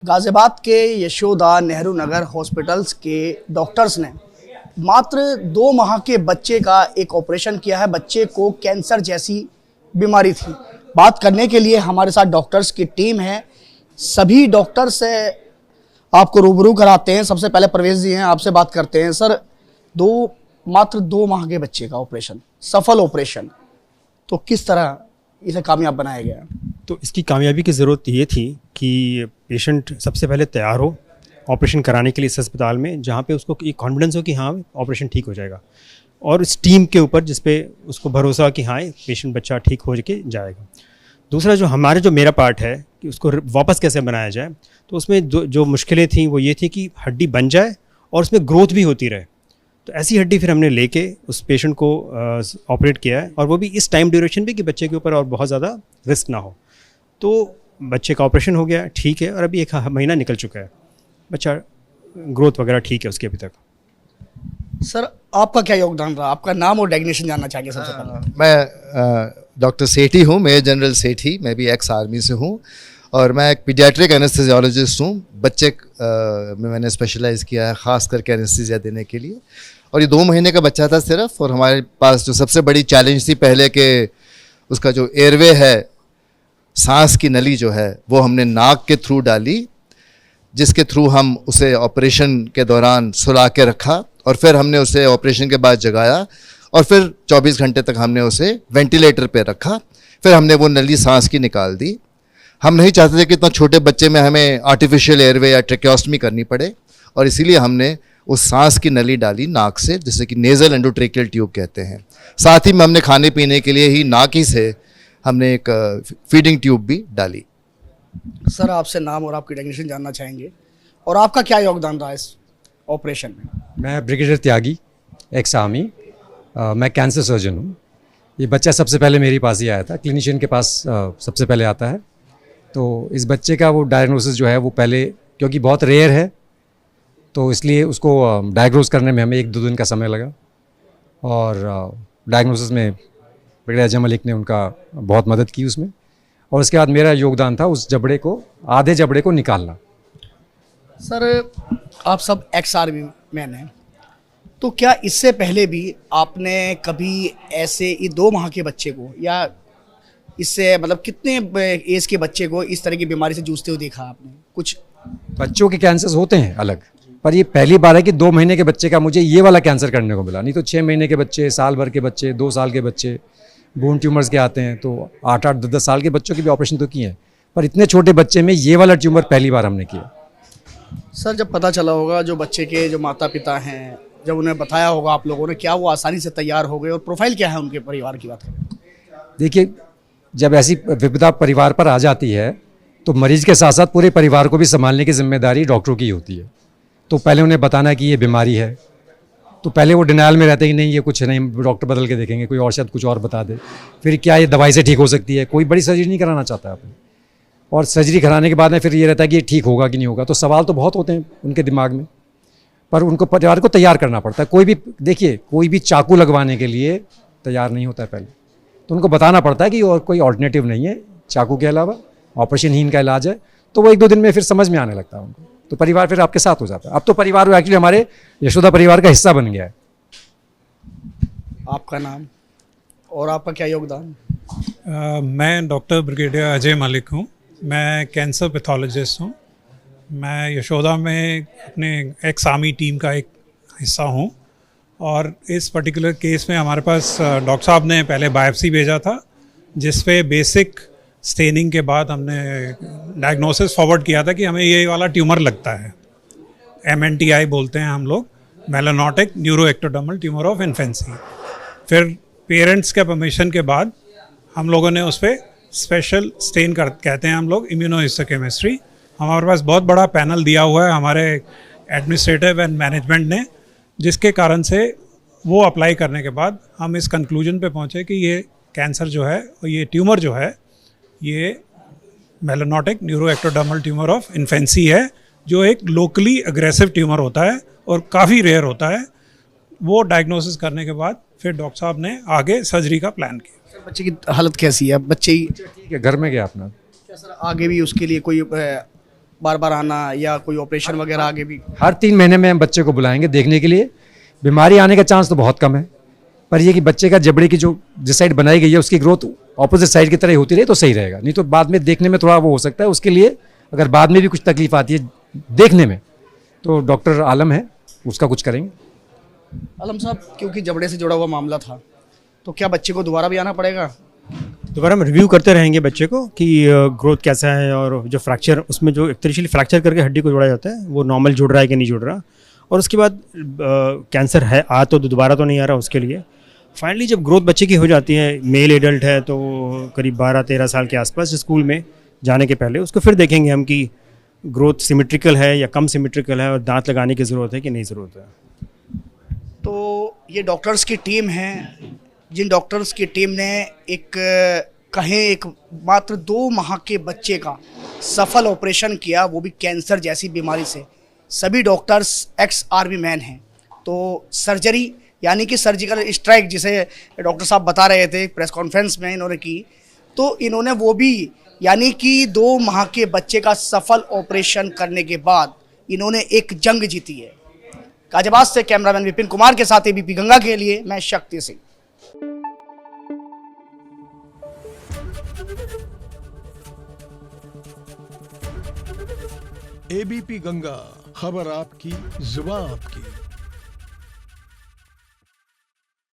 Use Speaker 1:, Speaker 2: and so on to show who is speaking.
Speaker 1: गाजियाबाद के यशोदा नेहरू नगर हॉस्पिटल्स के डॉक्टर्स ने मात्र 2 माह के बच्चे का एक ऑपरेशन किया है। बच्चे को कैंसर जैसी बीमारी थी। बात करने के लिए हमारे साथ डॉक्टर्स की टीम है। सभी डॉक्टर से आपको रूबरू कराते हैं। सबसे पहले परवेज जी हैं, आपसे बात करते हैं। सर, मात्र 2 माह के बच्चे का ऑपरेशन, सफल ऑपरेशन, तो किस तरह इसे कामयाब बनाया गया?
Speaker 2: तो इसकी कामयाबी की ज़रूरत ये थी कि पेशेंट सबसे पहले तैयार हो ऑपरेशन कराने के लिए इस अस्पताल में, जहाँ पे उसको एक कॉन्फिडेंस हो कि हाँ ऑपरेशन ठीक हो जाएगा, और इस टीम के ऊपर जिस पे उसको भरोसा कि हाँ पेशेंट बच्चा ठीक हो के जाएगा। दूसरा जो मेरा पार्ट है कि उसको वापस कैसे बनाया जाए, तो उसमें जो मुश्किलें थी वो ये थी कि हड्डी बन जाए और उसमें ग्रोथ भी होती रहे। तो ऐसी हड्डी फिर हमने लेके उस पेशेंट को ऑपरेट किया है, और वो भी इस टाइम ड्यूरेशन भी कि बच्चे के ऊपर और बहुत ज़्यादा रिस्क ना हो। तो बच्चे का ऑपरेशन हो गया, ठीक है, और अभी 1 महीना निकल चुका है, बच्चा ग्रोथ वगैरह ठीक है उसकी अभी तक।
Speaker 1: सर, आपका क्या योगदान रहा? आपका नाम और डेजिग्नेशन जानना चाहेंगे सबसे पहले।
Speaker 3: मैं डॉक्टर सेठी हूँ, मेजर जनरल सेठी। मैं भी एक्स आर्मी से हूँ और मैं एक पीडियाट्रिक एनेस्थेसियोलॉजिस्ट हूँ। बच्चे में मैंने स्पेशलाइज़ किया है, ख़ास करके एनेस्थीसिया देने के लिए। और ये 2 महीने का बच्चा था सिर्फ। और हमारे पास जो सबसे बड़ी चैलेंज थी पहले के उसका जो एयरवे है, सांस की नली जो है, वो हमने नाक के थ्रू डाली, जिसके थ्रू हम उसे ऑपरेशन के दौरान सुला के रखा, और फिर हमने उसे ऑपरेशन के बाद जगाया, और फिर 24 घंटे तक हमने उसे वेंटिलेटर पे रखा। फिर हमने वो नली सांस की निकाल दी। हम नहीं चाहते थे कि इतना छोटे बच्चे में हमें आर्टिफिशियल एयरवे या ट्रेक्योस्टमी करनी पड़े, और इसीलिए हमने उस सांस की नली डाली नाक से, जिसे कि नेज़ल एंडोट्रेकियल ट्यूब कहते हैं। साथ ही में हमने खाने पीने के लिए ही नाक ही से हमने एक फीडिंग ट्यूब भी डाली।
Speaker 1: सर, आपसे नाम और आपकी डेजिग्नेशन जानना चाहेंगे, और आपका क्या योगदान रहा इस ऑपरेशन में?
Speaker 4: मैं ब्रिगेडियर त्यागी, एक्स आर्मी। मैं कैंसर सर्जन हूँ। ये बच्चा सबसे पहले मेरे पास ही आया था, क्लिनिशियन के पास सबसे पहले आता है। तो इस बच्चे का वो डायग्नोसिस जो है वो पहले, क्योंकि बहुत रेयर है, तो इसलिए उसको डायग्नोस करने में हमें 1-2 दिन का समय लगा। और डायग्नोसिस में ब्रिगेडियर अजय मलिक ने उनका बहुत मदद की उसमें। और उसके बाद मेरा योगदान था उस जबड़े को, आधे जबड़े को निकालना।
Speaker 1: सर, आप सब एक्स आर्मी मैन हैं, तो क्या इससे पहले भी आपने कभी ऐसे 2 माह के बच्चे को, या इससे मतलब कितने एज के बच्चे को इस तरह की बीमारी से जूझते हुए देखा आपने? कुछ
Speaker 4: बच्चों के कैंसर्स होते हैं अलग, पर ये पहली बार है कि 2 महीने के बच्चे का मुझे ये वाला कैंसर करने को मिला। नहीं तो 6 महीने के बच्चे, साल भर के बच्चे, 2 साल के बच्चे बोन ट्यूमर्स के आते हैं, तो 8-8, 10-10 साल के बच्चों के भी ऑपरेशन तो किए हैं, पर इतने छोटे बच्चे में ये वाला ट्यूमर पहली बार हमने किया।
Speaker 1: सर, जब पता चला होगा, जो बच्चे के जो माता पिता हैं, जब उन्हें बताया होगा आप लोगों ने, क्या वो आसानी से तैयार हो गए? और प्रोफाइल क्या है उनके परिवार की बात करें?
Speaker 4: देखिए, जब ऐसी विपदा परिवार पर आ जाती है तो मरीज के साथ साथ पूरे परिवार को भी संभालने की जिम्मेदारी डॉक्टरों की होती है। तो पहले उन्हें बताना कि ये बीमारी है, तो पहले वो डिनायल में रहते हैं कि नहीं ये कुछ नहीं, डॉक्टर बदल के देखेंगे, कोई और शायद कुछ और बता दे, फिर क्या ये दवाई से ठीक हो सकती है। कोई बड़ी सर्जरी नहीं कराना चाहता आपने, और सर्जरी कराने के बाद में फिर ये रहता है कि ये ठीक होगा कि नहीं होगा। तो सवाल तो बहुत होते हैं उनके दिमाग में, पर उनको परिवार को तैयार करना पड़ता है। कोई भी, देखिए, कोई भी चाकू लगवाने के लिए तैयार नहीं होता है पहले, तो उनको बताना पड़ता है कि और कोई ऑल्टरनेटिव नहीं है चाकू के अलावा, ऑपरेशन ही इनका इलाज है। तो वो 1-2 दिन में फिर समझ में आने लगता है उनको, तो परिवार फिर आपके साथ हो जाता है। अब तो परिवार एक्चुअली हमारे यशोदा परिवार का हिस्सा बन गया है।
Speaker 1: आपका नाम और आपका क्या योगदान?
Speaker 5: मैं डॉक्टर ब्रिगेडियर अजय मलिक हूँ। मैं कैंसर पैथोलॉजिस्ट हूँ। मैं यशोदा में अपने एक्स आर्मी टीम का एक हिस्सा हूँ, और इस पर्टिकुलर केस में हमारे पास डॉक्टर साहब ने पहले बायोप्सी भेजा था, जिस पे बेसिक स्टेनिंग के बाद हमने डायग्नोसिस फॉरवर्ड किया था कि हमें ये वाला ट्यूमर लगता है। MNTI बोलते हैं हम लोग, मेलानोटिक न्यूरोएक्टोडर्मल ट्यूमर ऑफ इन्फेंसी। फिर पेरेंट्स के परमिशन के बाद हम लोगों ने उस पर स्पेशल स्टेन कहते हैं हम लोग, इम्यूनोहिस्टोकेमिस्ट्री। हमारे पास बहुत बड़ा पैनल दिया हुआ है हमारे एडमिनिस्ट्रेटिव एंड मैनेजमेंट ने, जिसके कारण से वो अप्लाई करने के बाद हम इस कंक्लूजन पे पहुँचे कि ये कैंसर जो है, और ये ट्यूमर जो है, ये मेलानोटिक न्यूरोएक्टोडर्मल ट्यूमर ऑफ इन्फेंसी है, जो एक लोकली अग्रेसिव ट्यूमर होता है और काफ़ी रेयर होता है। वो डायग्नोसिस करने के बाद फिर डॉक्टर साहब ने आगे सर्जरी का प्लान किया।
Speaker 1: बच्चे की हालत कैसी है? बच्चे
Speaker 4: ठीक है, घर में गया अपना।
Speaker 1: क्या सर आगे भी उसके लिए कोई बार बार आना या कोई ऑपरेशन वगैरह आगे भी?
Speaker 4: हर 3 महीने में हम बच्चे को बुलाएंगे देखने के लिए। बीमारी आने का चांस तो बहुत कम है, पर ये कि बच्चे का जबड़े की जो जिस साइड बनाई गई है उसकी ग्रोथ ऑपोजिट साइड की तरह होती रहे तो सही रहेगा, नहीं तो बाद में देखने में थोड़ा वो हो सकता है। उसके लिए अगर बाद में भी कुछ तकलीफ आती है देखने में तो डॉक्टर आलम है, उसका कुछ करेंगे।
Speaker 1: आलम साहब, क्योंकि जबड़े से जुड़ा हुआ मामला था तो क्या बच्चे को दोबारा भी आना पड़ेगा?
Speaker 2: दोबारा हम रिव्यू करते रहेंगे बच्चे को कि ग्रोथ कैसा है, और जो फ्रैक्चर उसमें जो एक्चुअली फ्रैक्चर करके हड्डी को जोड़ा जाता है वो नॉर्मल जुड़ रहा है कि नहीं जुड़ रहा, और उसके बाद कैंसर है तो दोबारा तो नहीं आ रहा उसके लिए। फाइनली जब ग्रोथ बच्चे की हो जाती है, मेल एडल्ट है तो करीब 12-13 साल के आसपास स्कूल में जाने के पहले उसको फिर देखेंगे हम कि ग्रोथ सिमेट्रिकल है या कम सिमेट्रिकल है और दांत लगाने की ज़रूरत है कि नहीं ज़रूरत है।
Speaker 1: तो ये डॉक्टर्स की टीम है, जिन डॉक्टर्स की टीम ने एक मात्र 2 माह के बच्चे का सफल ऑपरेशन किया, वो भी कैंसर जैसी बीमारी से। सभी डॉक्टर्स एक्स आर्मी मैन हैं, तो सर्जरी यानी कि सर्जिकल स्ट्राइक जिसे डॉक्टर साहब बता रहे थे प्रेस कॉन्फ्रेंस में इन्होंने की, तो इन्होंने वो भी यानी कि 2 माह के बच्चे का सफल ऑपरेशन करने के बाद इन्होंने एक जंग जीती है। गाजियाबाद से कैमरामैन विपिन कुमार के साथ एबीपी गंगा के लिए मैं शक्ति सिंह।
Speaker 6: एबीपी गंगा, खबर आपकी, जुबान आपकी।